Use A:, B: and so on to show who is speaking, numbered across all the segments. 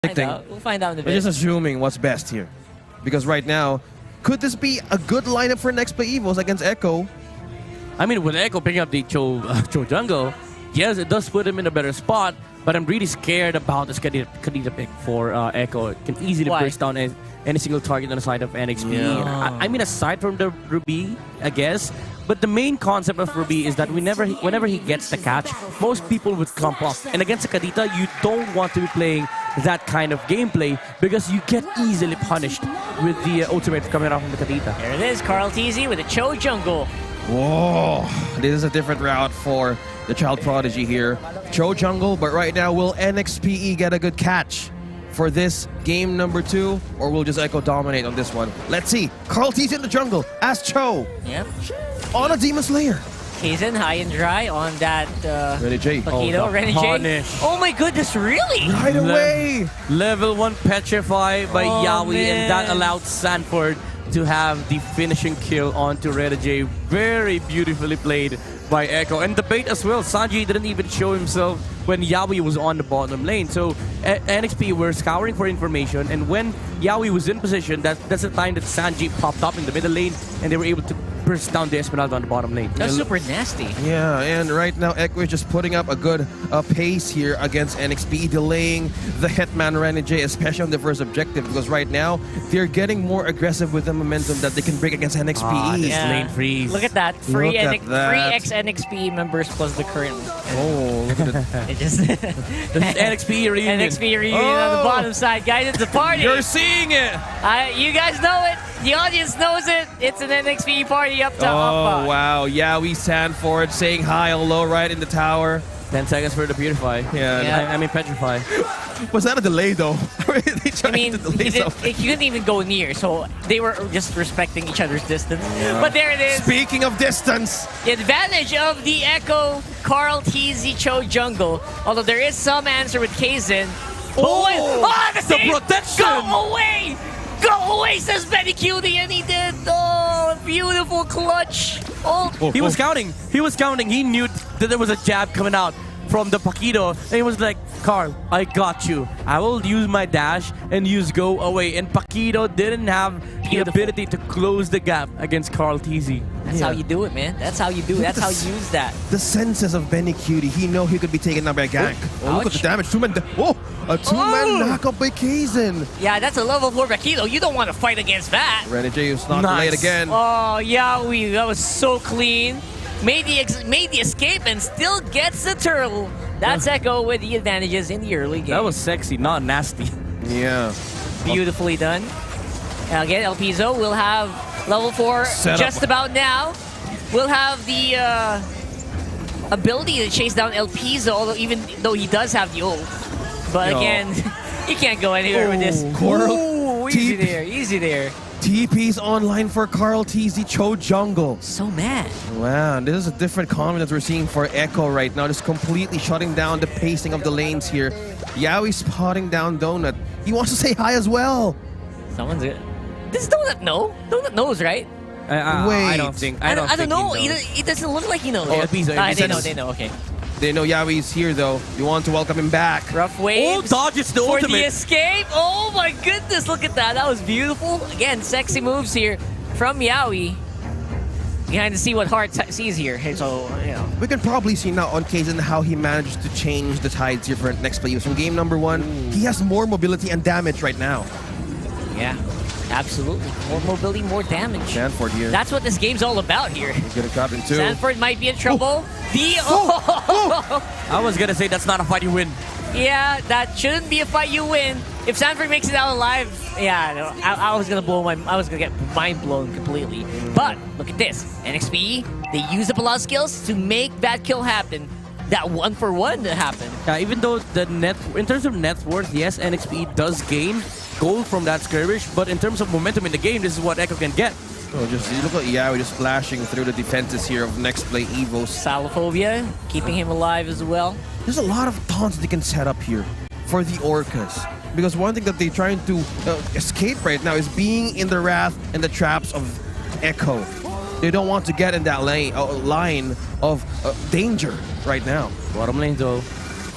A: We'll find out in a bit.
B: We're just assuming what's best here. Because right now, could this be a good lineup for next play EVOS against Echo?
C: I mean, with Echo picking up the Cho jungle, yes, it does put him in a better spot, but I'm really scared about this Kadita pick for Echo. It can easily burst down any single target on the side of NXP.
B: Yeah.
C: I mean, aside from the Ruby, I guess, but the main concept of Ruby is that whenever he gets the catch, most people would clump up. And against a Kadita, you don't want to be playing that kind of gameplay because you get easily punished with the ultimate coming out from the Kadita.
A: There it is, Carl TZ with a Cho jungle.
B: Whoa, this is a different route for the Child Prodigy here. Cho jungle, but right now, will NXPE get a good catch for this game number 2, or will just Echo dominate on this one? Let's see. Carl T's in the jungle as Cho.
A: Yep.
B: On a Demon Slayer.
A: Kaizen high and dry on that
B: Renegade.
A: Paquito, Renegade. Oh my goodness, really?
B: Right away.
C: Level 1 Petrify by Yawi, and that allowed Sanford to have the finishing kill onto Renegade. Very beautifully played by Echo. And the bait as well. Sanji didn't even show himself when Yawi was on the bottom lane. So NXP were scouring for information, and when Yawi was in position, that's the time that Sanji popped up in the middle lane, and they were able to burst down the Esmeralda on the bottom lane.
A: That's super nasty.
B: Yeah, and right now Echo is just putting up a good pace here against NXP, delaying the Hetman Renegade, especially on the first objective, because right now they're getting more aggressive with the momentum that they can break against NXPE.
C: This lane freeze.
A: Look at that. Free
B: Look at that.
A: ex-NXP members plus the current.
B: Oh, look at that.
A: It just
C: NXP reunion.
A: NXP reunion on the bottom side. Guys, it's a party.
B: You're seeing it.
A: You guys know it. The audience knows it. It's an NXP party up top.
B: Oh, wow. Yawi Sanford saying hi, hello, right in the tower.
C: 10 seconds for the Purify.
B: Yeah.
C: I mean Petrify.
B: Was that a delay, though?
A: I mean, he couldn't even go near, so they were just respecting each other's distance.
B: Yeah.
A: But there it is.
B: Speaking of distance.
A: The advantage of the Echo Carl TZ Cho jungle. Although there is some answer with Kaizen.
C: The protection!
A: Go away! Go away, says Benny Cutie, and he did. Oh, beautiful clutch.
C: He was counting. He was counting. He knew that there was a jab coming out from the Paquito. And he was like, Carl, I got you. I will use my dash and use go away. And Paquito didn't have the ability to close the gap against Carl TZ.
A: That's how you do it, man. That's how you do it. That's how you use that.
B: The senses of Benny Cutie. He know he could be taken down by a gank. Oh, look at the damage. A two-man knockup by Kaizen.
A: Yeah, that's a level 4 Paquito. You don't want to fight against that.
B: Renegade is not delayed again.
A: Oh, yeah, that was so clean. Made the escape and still gets the turtle. That's Echo with the advantages in the early game.
C: That was sexy, not nasty.
B: Yeah.
A: Beautifully done. And again, El Piso will have level 4 just about now. We'll have the ability to chase down El Piso, although even though he does have the ult. But again, you can't go anywhere with this.
B: Coral.
A: Easy there, easy there.
B: TP's online for Carl TZ Cho jungle.
A: So mad.
B: Wow, this is a different confidence we're seeing for Echo right now. Just completely shutting down the pacing of the lanes here. Yawi spotting down Donut. He wants to say hi as well.
A: Someone's good. Does Donut know? Donut knows, right?
B: Wait.
C: I don't think. I
A: don't know. He doesn't look like he knows.
C: Oh,
A: they know. Okay.
B: They know Yawi's here though. You want to welcome him back.
A: Rough waves.
C: Oh, dodges the ultimate.
A: For the escape. Oh my goodness, look at that. That was beautiful. Again, sexy moves here from Yawi. Behind to see what Hart sees here. So, you know.
B: We can probably see now on Kaizen how he managed to change the tides here for next play. From game number 1, he has more mobility and damage right now.
A: Yeah, absolutely. More mobility, more damage.
B: Sanford here.
A: That's what this game's all about here.
B: He's gonna cut in 2.
A: Sanford might be in trouble.
C: I was gonna say that's not a fight you win.
A: Yeah, that shouldn't be a fight you win. If Sanford makes it out alive, yeah, no, I was gonna get mind blown completely. But look at this, NXP, they use up a lot of skills to make that kill happen. That 1-for-1 to happen.
C: Even though in terms of net worth, yes, NXP does gain gold from that skirmish, but in terms of momentum in the game, this is what Echo can get.
B: Oh, just look at Yawi just splashing through the defenses here of next play EVOS.
A: Salophobia, keeping him alive as well.
B: There's a lot of taunts they can set up here for the Orcas. Because one thing that they're trying to escape right now is being in the wrath and the traps of Echo. They don't want to get in that line of danger right now.
C: Bottom lane though,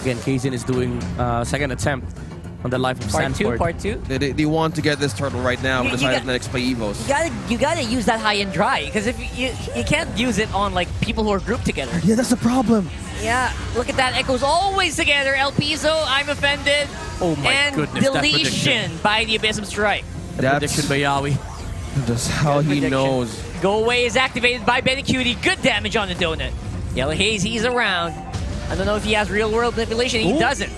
C: again, Kaizen is doing second attempt on the life of
A: Part two,
C: Sanford.
A: part two.
B: They want to get this turtle right now
A: You-
B: on the
A: you
B: side
A: got-
B: of next play EVOS.
A: You gotta use that high and dry, because if you can't use it on like people who are grouped together.
B: Yeah, that's the problem.
A: Yeah, look at that. Echo's always together. El Piso, I'm offended.
C: Oh my
A: and
C: goodness, that
A: deletion
C: prediction.
A: by the Abyssum Strike.
C: Prediction by Yawi.
B: Just how he
A: Prediction.
B: knows.
A: Go away is activated by Benny Cutie. Good damage on the donut. Yellow Haze, he's around. I don't know if he has real world manipulation. He
C: Ooh.
A: doesn't.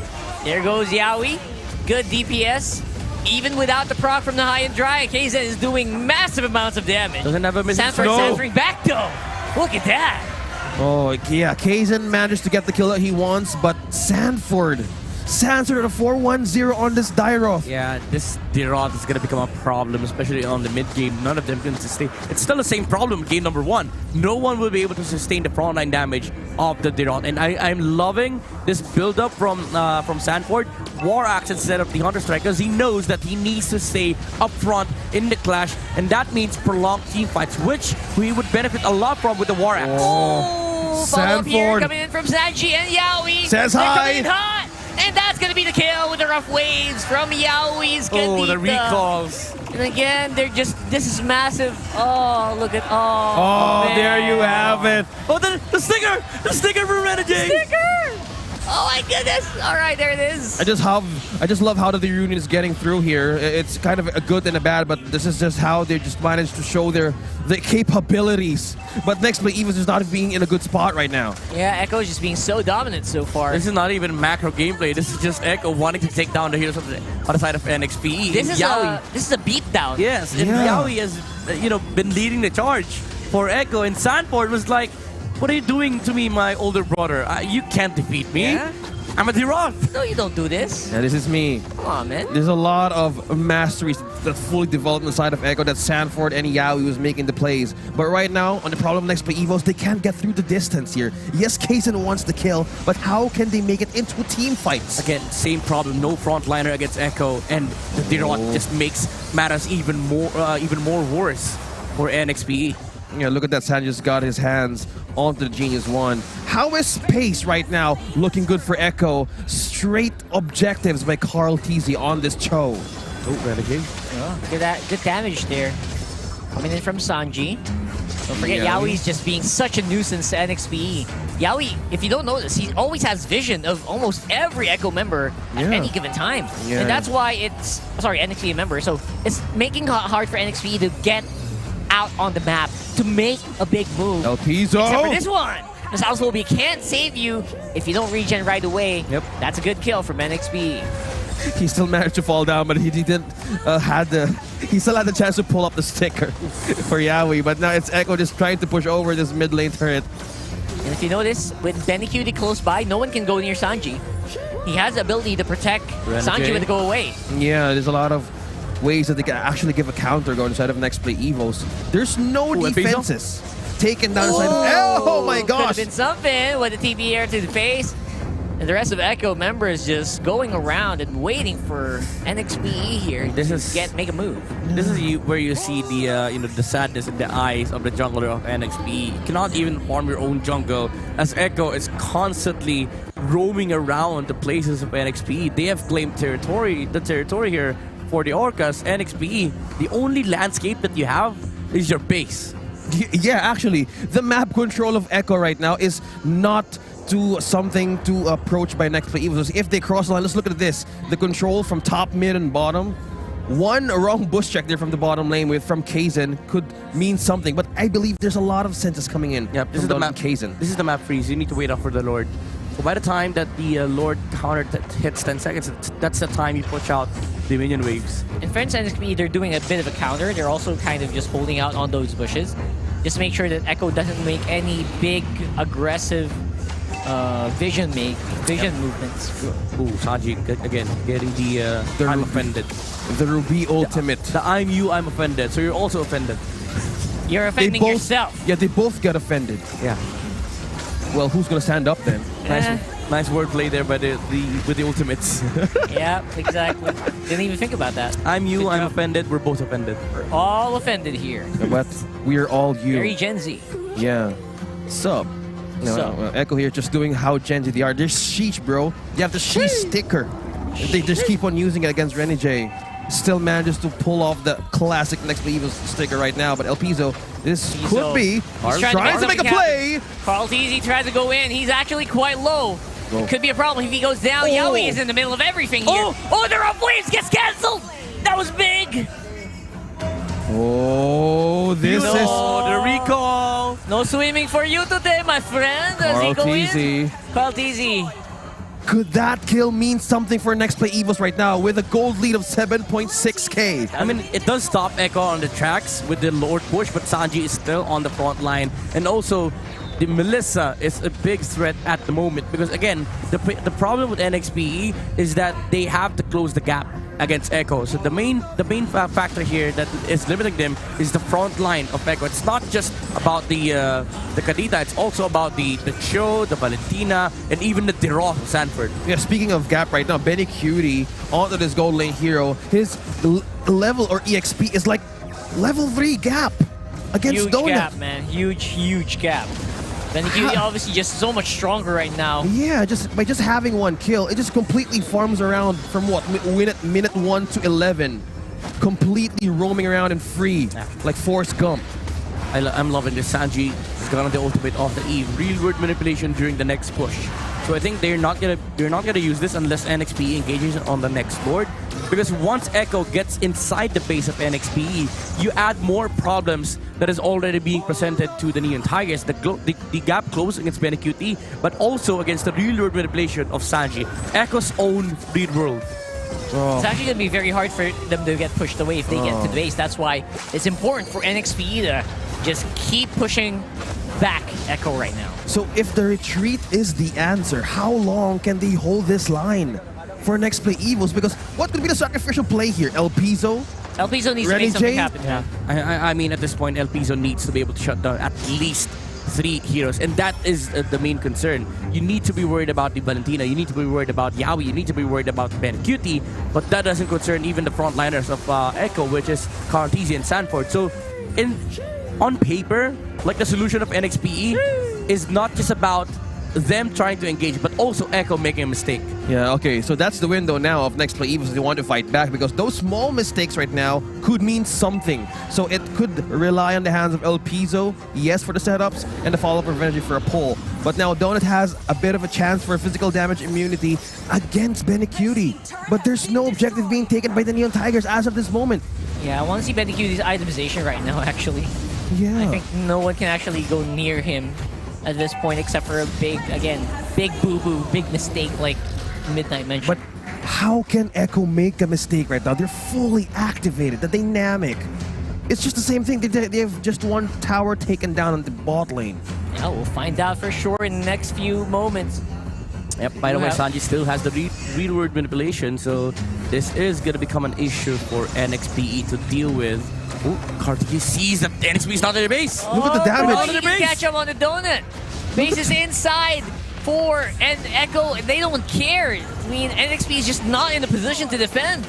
A: There goes Yawi. Good DPS. Even without the proc from the high and dry, Kaizen is doing massive amounts of damage.
C: Doesn't have a missing
A: Sanford
C: throw.
A: centering back though. Look at that.
B: Oh, yeah, Kaizen managed to get the kill that he wants, but Sanford at a 4-1-0 on this Dairoth.
C: Yeah, this Dirot is going to become a problem, especially on the mid game. None of them can sustain. It's still the same problem in game number 1. No one will be able to sustain the frontline damage of the Dirot. And I'm loving this build-up from Sanford. War Axe instead of the Hunter Strike, because he knows that he needs to stay up front in the clash. And that means prolonged team fights, which we would benefit a lot from with the War Axe.
A: Oh, follow up here
B: Sanford.
A: coming in from Sanji and Yawi.
B: Says
A: They're
B: hi.
A: coming in hot. And that's going to be the kill with the rough waves from Yawi's Candida.
C: Oh, the recalls.
A: And again, this is massive. Oh, look at,
B: Oh,
A: man.
B: there you have it.
C: Oh, the sticker! The sticker from Renegade!
A: Sticker! Oh my goodness! All right, there it is.
B: I just love how the reunion is getting through here. It's kind of a good and a bad, but this is just how they just managed to show their capabilities. But next play, EVOS is not being in a good spot right now.
A: Yeah, Echo is just being so dominant so far.
C: This is not even macro gameplay. This is just Echo wanting to take down the heroes on the other side of NXPE.
A: This is
C: Yawi.
A: a beatdown.
C: Yes, and
B: Yeah.
C: Yawi has been leading the charge for Echo, and Sanford was like, "What are you doing to me, my older brother? You can't defeat me.
A: Yeah?
C: I'm a Diroth."
A: No, you don't do this.
B: Yeah, this is me.
A: Come on, man.
B: There's a lot of masteries that fully developed on the side of Echo that Sanford and Yawi was making the plays. But right now, on the problem next play EVOS, they can't get through the distance here. Yes, Kaizen wants the kill, but how can they make it into team fights?
C: Again, same problem. No frontliner against Echo, and the Diroth just makes matters even more worse for NXPE.
B: Yeah, look at that. San just got his hands onto the Genius 1. How is Space right now looking good for Echo? Straight objectives by Carl TZ on this Cho.
C: Oh, Renegade.
A: Look at that. Good damage there. Coming in from Sanji. Don't forget,
B: Yawi.
A: Yawi's just being such a nuisance to NXPE. Yawi, if you don't notice, he always has vision of almost every Echo member at
B: Yeah.
A: any given time.
B: Yeah.
A: And that's why it's... Sorry, NXPE member. So it's making it hard for NXPE to get out on the map to make a big move.
B: El Piso!
A: Except for this one. This Household can't save you if you don't regen right away.
C: Yep.
A: That's a good kill from NXPE.
B: He still managed to fall down, but he didn't he still had the chance to pull up the sticker for Yawi, but now it's Echo just trying to push over this mid lane turret.
A: And if you notice, with Benny Cutie close by, no one can go near Sanji. He has the ability to protect Sanji when to go away.
B: Yeah, there's a lot of ways that they can actually give a counter going inside of next play EVOS. There's no
C: Ooh,
B: defenses taken down the side of... Oh my
A: Could
B: gosh!
A: have been something with the TP air to the face. And the rest of Echo members just going around and waiting for NXPE here to make a move.
C: This is where you see the the sadness in the eyes of the jungler of NXP. You cannot even farm your own jungle, as Echo is constantly roaming around the places of NXP. They have claimed the territory here for the Orcas. NXP, the only landscape that you have is your base.
B: Yeah, actually, the map control of Echo right now is not to something to approach by next play EVOS. If they cross the line, let's look at this. The control from top, mid, and bottom. One wrong bush check there from the bottom lane from Kaizen could mean something, but I believe there's a lot of senses coming in.
C: Yep, this is the map.
B: Kaizen.
C: This is the map freeze. You need to wait out for the Lord. So by the time that the Lord counter hits 10 seconds, that's the time you push out the minion waves.
A: In French NXP, they're doing a bit of a counter. They're also kind of just holding out on those bushes. Just to make sure that Echo doesn't make any big, aggressive vision movements.
C: Ooh, Sanji, again, getting the I'm offended.
B: The Ruby ultimate.
C: The I'm you, I'm offended. So you're also offended.
A: You're offending yourself.
B: Yeah, they both get offended.
C: Yeah.
B: Well, who's gonna stand up then?
C: Nice wordplay there by with the ultimates.
A: Yeah, exactly. Didn't even think about that.
C: I'm you,
A: Good
C: I'm
A: job.
C: offended. We're both offended.
A: We're all offended here.
B: But we're all you.
A: Very Gen Z.
B: Yeah. Sup? No,
A: Sup?
B: Echo here just doing how Gen Z they are. There's Sheesh, bro. You have the Sheesh sticker. if they just keep on using it against Renegade, still manages to pull off the classic next play EVOS sticker right now. But El Piso, this could be trying to make a play.
A: Carl Teasy tries to go in. He's actually quite low. It could be a problem if he goes down. Yaoi is in the middle of everything here. Oh, the rough waves gets cancelled. That was big.
B: Oh, this is
C: the recall.
A: No swimming for you today, my friend. Does he go in? Carl Teasy.
B: Could that kill mean something for next play EVOS right now with a gold lead of 7.6k?
C: I mean, it does stop Echo on the tracks with the Lord push, but Sanji is still on the front line. And also, the Melissa is a big threat at the moment because, again, the problem with NXPE is that they have to close the gap against Echo. So the main factor here that is limiting them is the front line of Echo. It's not just about the Kadita, it's also about the Cho, the Valentina, and even the Deroth of Sanford.
B: Yeah, speaking of gap right now, Benny Cutie onto this gold lane hero, his level or EXP is like level 3 gap against Donut.
A: Huge gap, man. Huge gap. Benny Cutie obviously just so much stronger right now.
B: Yeah, by just having one kill, it just completely farms around from what, minute 1 to 11. Completely roaming around and free, like Forrest Gump.
C: I'm loving this. Sanji is gonna the ultimate off the Eve. Real world manipulation during the next push. So I think they're not gonna use this unless NXPE engages on the next board. Because once Echo gets inside the base of NXPE, you add more problems that is already being presented to the Neon Tigers. The gap close against Benny QT, but also against the real world manipulation of Sanji. Echo's own real world.
A: It's actually going to be very hard for them to get pushed away if they get to the base. That's why it's important for NXPE to just keep pushing back Echo right now.
B: So if the retreat is the answer, how long can they hold this line for next play EVOS? Because what could be the sacrificial play here? El Piso?
A: El Piso needs to make something happen.
C: Yeah. I mean, at this point, El Piso needs to be able to shut down at least 3 heroes, and that is the main concern. You need to be worried about the Valentina, you need to be worried about Yaoi, you need to be worried about Ben Cutie, but that doesn't concern even the frontliners of Echo, which is Cartesi and Sanford. So, on paper, like the solution of NXPE is not just about them trying to engage, but also Echo making a mistake.
B: Yeah, okay, so that's the window now of next play EVOS. They want to fight back because those small mistakes right now could mean something. So it could rely on the hands of El Piso, yes, for the setups, and the follow-up revenge for a pull. But now Donut has a bit of a chance for physical damage immunity against Benny Cutie. But there's no objective being taken by the Neon Tigers as of this moment.
A: Yeah, I want to see Benny Cutie's itemization right now, actually.
B: Yeah.
A: I think no one can actually go near him at this point except for a big boo-boo, big mistake like Midnight mentioned.
B: But how can Echo make a mistake right now? They're fully activated, the dynamic. It's just the same thing. They have just one tower taken down on the bot lane.
A: Yeah, we'll find out for sure in the next few moments.
C: Yep, by the way, Sanji still has the real world manipulation, so this is going to become an issue for NXPE to deal with. Oh, Cartesi sees that NXPE is not in the base.
B: Look at the damage.
A: He can catch him on the donut. Base is inside and Echo, they don't care. I mean, NXP is just not in the position to defend.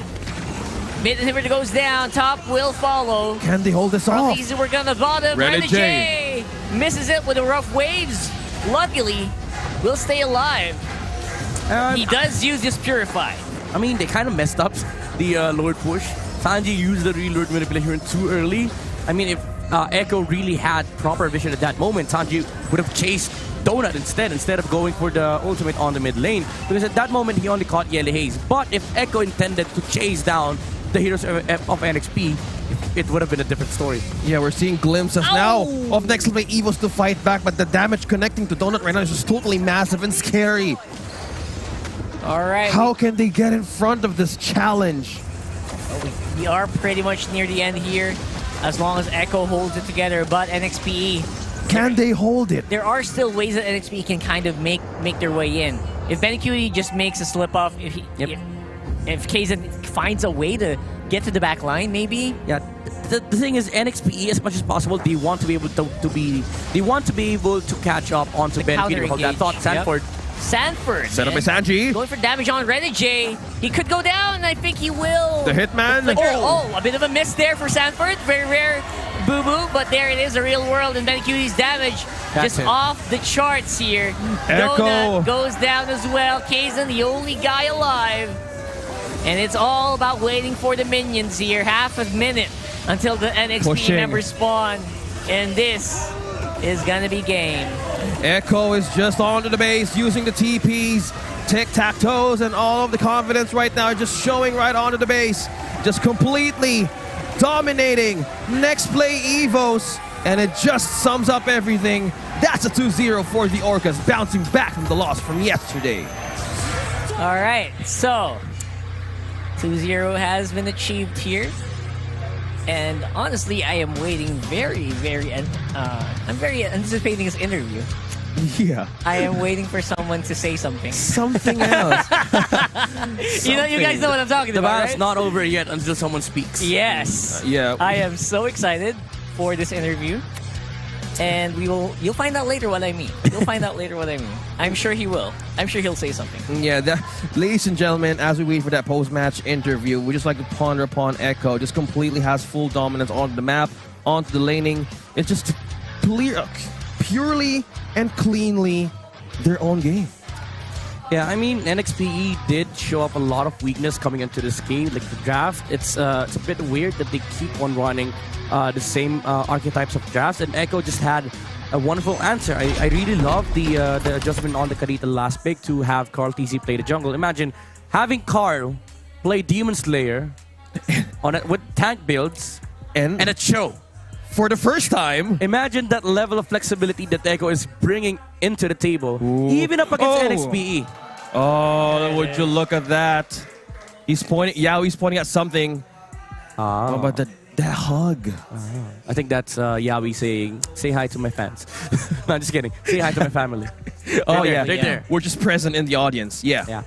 A: Mid inhibitor goes down, top will follow.
B: Can they hold this off?
A: These we're gonna bottom. Renegade misses it with the rough waves. Luckily, will stay alive. He does use this Purify.
C: I mean, they kind of messed up the Lord push. Sanji used the real Lord manipulation too early. I mean, if Echo really had proper vision at that moment, Sanji would have chased Donut instead of going for the ultimate on the mid lane. Because at that moment, he only caught Yellow Haze. But if Echo intended to chase down the heroes of NXP, it would have been a different story.
B: Yeah, we're seeing glimpses now of next play EVOS to fight back, but the damage connecting to Donut right now is just totally massive and scary.
A: All right.
B: How can they get in front of this challenge?
A: We are pretty much near the end here, as long as Echo holds it together, but NXPE...
B: Can they hold it?
A: There are still ways that NXPE can kind of make their way in. If Benny Cutie just makes a slip-off, if Kaizen finds a way to get to the back line, maybe?
C: Yeah, the thing is, NXPE, as much as possible, they want to be able to catch up onto Benny Cutie. I thought Sanford...
A: Sanford.
B: Set up by Sanji.
A: Going for damage on Renegade. He could go down. I think he will.
B: The Hitman.
A: Oh, a bit of a miss there for Sanford. Very rare boo-boo, but there it is, a real world, and Benny Cutie's damage just off the charts here.
B: Echo
A: Donut goes down as well. Kaizen, the only guy alive. And it's all about waiting for the minions here. Half a minute until the NXP members spawn. And this is gonna be game.
B: Echo is just onto the base using the TPs, tic-tac-toes, and all of the confidence right now just showing right onto the base. Just completely dominating. Next play EVOS, and it just sums up everything. That's a 2-0 for the Orcas, bouncing back from the loss from yesterday.
A: All right, so 2-0 has been achieved here. And honestly, I am waiting I'm very anticipating this interview.
B: Yeah.
A: I am waiting for someone to say something.
B: Something else.
A: You guys know what I'm talking
C: The
A: about,
C: battle's
A: right?
C: not over yet until someone speaks.
A: Yes.
B: Yeah.
A: I am so excited for this interview. And you'll find out later what I mean. You'll find out later what I mean. I'm sure he will. I'm sure he'll say something.
B: Yeah, ladies and gentlemen, as we wait for that post-match interview, we just like to ponder upon Echo. Just completely has full dominance on the map, onto the laning. It's just purely and cleanly their own game.
C: Yeah, I mean, NXPE did show up a lot of weakness coming into this game. Like the draft, it's a bit weird that they keep on running the same archetypes of drafts, and Echo just had a wonderful answer. I really love the adjustment on the Karita last pick to have Carl TC play the jungle. Imagine having Carl play Demon Slayer with tank builds and a Cho.
B: For the first time.
C: Imagine that level of flexibility that Echo is bringing into the table,
B: Ooh.
C: even up against NXPE.
B: Oh, would you look at that? He's pointing. Yeah, he's pointing at something. How about that hug?
C: I think that's Yawi saying, "Say hi to my fans." No, I'm just kidding. Say hi to my family.
B: Oh
C: They're
B: yeah,
C: there.
B: We're just present in the audience. Yeah.
C: Yeah.